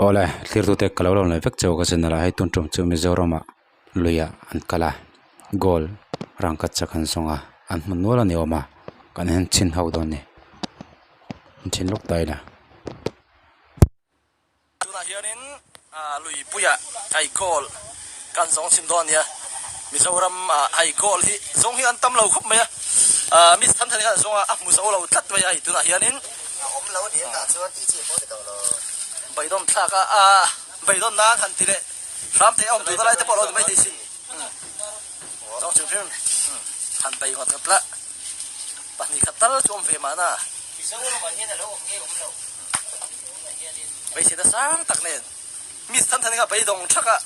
Ole thirtu te kalawlo le vek chaw ka senala hai tun trum chu Mizoram luya an kala gol rangkat chakan songa an munwala ni oma kan hen chin hau don ni chin lok tai la tuna hianin lui puya ai gol kan zong sim don ya Mizoram ai gol hi zong hi an tam lo khop maya mis than than kan zonga muso lo tat maya hi tuna hianin om lo dia ta chuan ti chi po te lo baidom thaka baidom na than tire ram te ong tu da lai te polo mai te sin zong chim phim han bai ngot kapla pani khatal chom ve mana Mizoram ma hian lo om nge om lo bai se da sang tak nen mis than than ka baidom thaka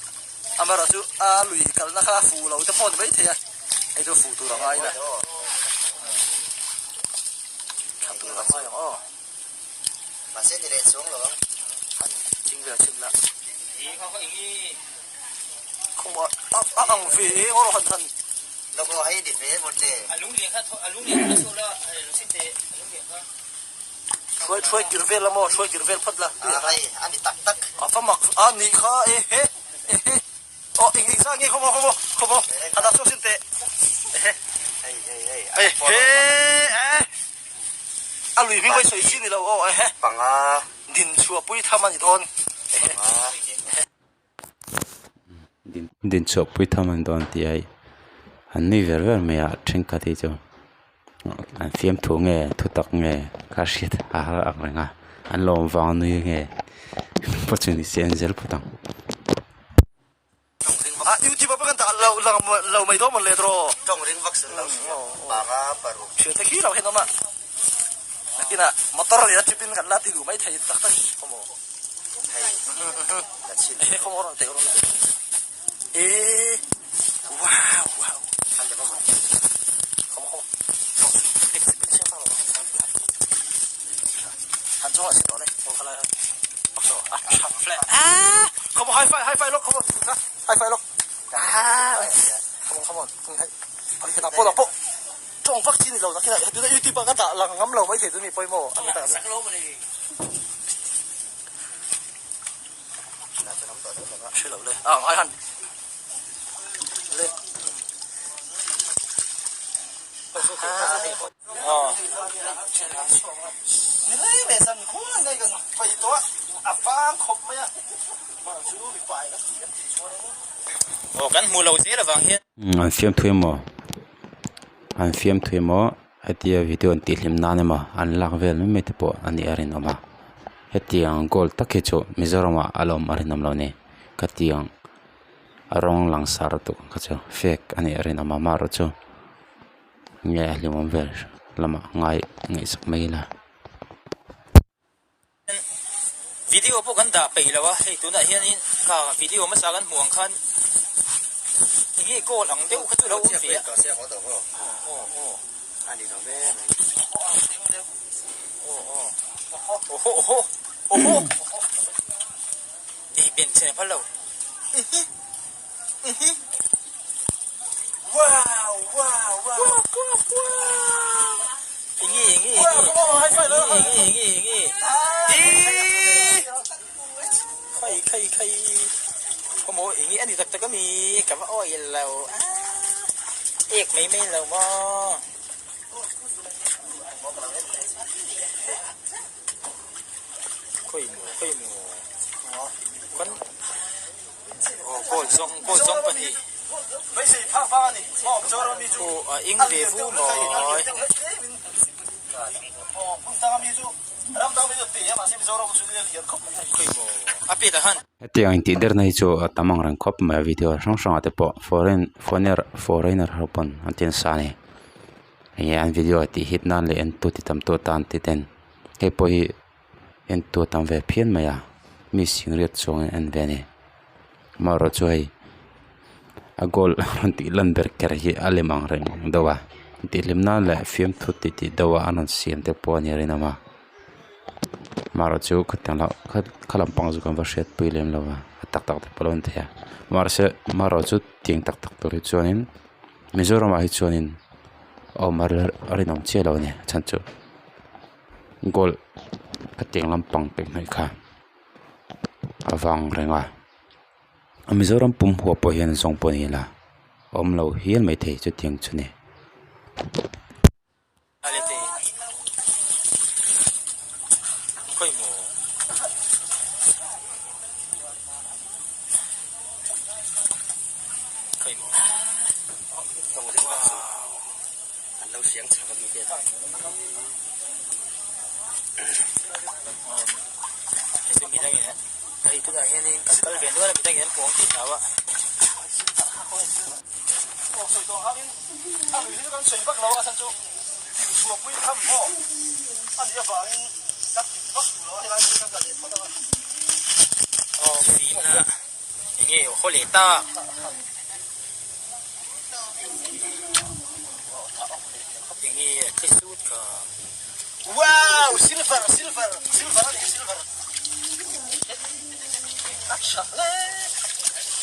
amara chu lui kal na kha fu lo te pon bai the ya ai chu fu tu ra ngai na khap tu ra ngai oh ma se ni le xuống lo chính về chính là ý không có ý không có ăn phí ngon hơn thân lo có hay đi về một đề lúng liền khác lúng liền khác số là xin thế lúng liền khácช่วยกินเวลละมั้งช่วยกินเวลพัดละ hay anh đi tắc tắc ฟ้าหมักนี่ค่ะเฮ้อีกสักงี้เขาบอกอันนั้นสุดสิ้นเตะลุยพี่ไว้สวยชิ้นนี่เราbằngดินชัวปุ้ยทำมันอีกทน din chop pui thaman don ti ai an ni ver me ya thing ka ti chu an fiam thu nge thu tak nge ka shit a nga an lom wang nu nge opportunity sen zel putang YouTube apa kan tak lau mai do man le dro trong ring vắc sừng lo bằng paru chuyện thế khí nào hết nó mà cái nào motor ya chipin kan lati lu mai thai tak tak komo hay là xin không có thể không wow anh để không exhibition sao hắn cho là xin đó đấy không phải là bắt đầu flat không có high five lúc không có high five lúc không không thấy đập bộ trong phát triển lâu đó cái này tôi YouTube cái tạ là ngắm lâu mấy thì tôi bị bôi mồ anh ta sắc lố mà đi là cho nắm tội đó là chơi lâu lên ai hẳn lênนี่เลยสันคุ้มเลยกันไปตัวฟ้าขบไหมอ่ะมาชูมีไฟก็เสียตีชัวร์ ồ cắn mù lầu dễ là vàng hiên an fiam thui mo hatia video an ti hlim na ne ma an lak vel me te po ani arin oma hetiang gol takhe chu Mizoram alom arin nam lo ni katiang arong langsar tu ka chu fake ani arin oma maro chu nge hlimom vel lama ngai sak mai la video po kan da pei lawa hei tu na hian in ka video ma sa kan muang khan ingi ko lang deu khatu lo xe fi quên có xe có tàu không ô anh đi nó về ô bên trên phát lầu wow ingi khay có mỗi ý nghĩa thì thật có mi cả vợ ôi lầu ếch mấy lầu mo khơi mù con cô giống phần gì mấy gì pha pha này mỏng cho nó mi chú cô英về phu mỏi không tao mi chú ram tao mi chú tiền mà xem cho nó chú đi liền không khơi mù áp biết hẳn hetiang ti der nei chu tamang rang khop ma video song song ate po foreigner hopon antin sani an video ti hit nan le en tu ti tam to tan ti ten he po hi en tu tam ve phian ma ya mi sing riat chong en ve ne maro choi a gol ti lander ker hi alemang reng dawa ti limna le film thu ti dawa anon siam te po ni rena ma maro chu khatang la khalam pang zu kan va shet puilem lawa tak te polon the ya maro chu ting tak to ri chuanin Mizoram hi chuanin o mar arinom chelo ne chan chu gol kating lampang pe ngai kha avang renga Mizoram pum huwa po hian zong po ni la lo hian mai thei chu tiang chune alete khoi mo khoi mo tông thế mà anh lâu xiang chả có gì hết itu mi dai ne ai tu da hian in kal ven do mi dai hian puang ti tawa soi to hangin ang ri kan soi bak lo a san chu ti chu pui tham mo an ya ba in dak bak lo he lai kan ka le pa fina ini holeta ini kesut ka wow silver acha le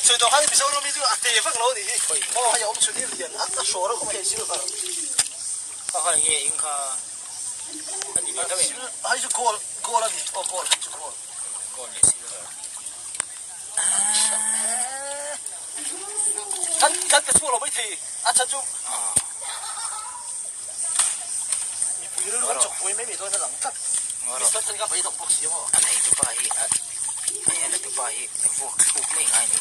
soi to hangin biso ro mi chu a te bak lo ni mo ha ya om chu ni lian a so ro ko he silver ka ini inka ani mi tawe ai chu gol gol ani o gol chu gol gol le silver kan cái số lo mới thì à chân chú bây giờ nó chụp với mấy thôi nó lẳng cắt ngoro cái chân cái phải đọc bác sĩ mà anai tu pai ai ana tu pai vo khu mai ngai ni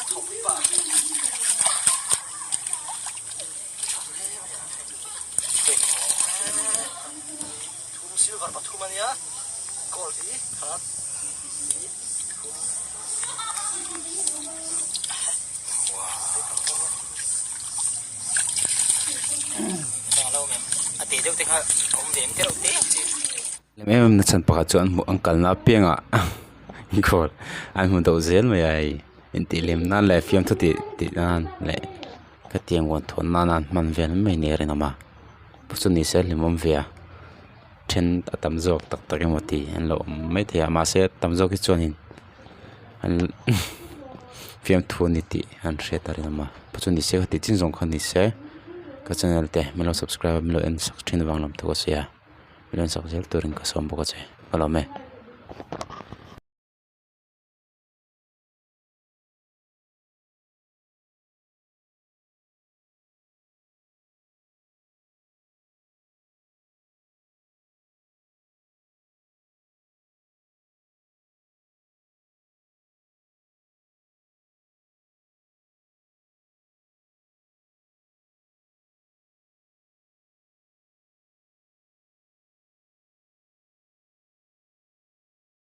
không biết bà thu siêu vào bắt thu mà nhá col đi hả lâu mẹ ate đâu thế ha om dem thế đâu thế chứ em na chan pakha chu an mu angkal na penga gol an mu do zel mai ai in ti lem na le fiam thu ti nan le ka tiang won thon na nan man vel mai ne re na ma pu ni sel limom via chen atam jok tak tak emoti an lo mai thia ma se tam jok ki chonin an fiam thu ni ti an hre tari na ma pu ni se ti chin jong khan ni se ka channel te melo subscribe melo en sak thin wanglam to ko sia Milan sak zel turing ka som bo ko che alo me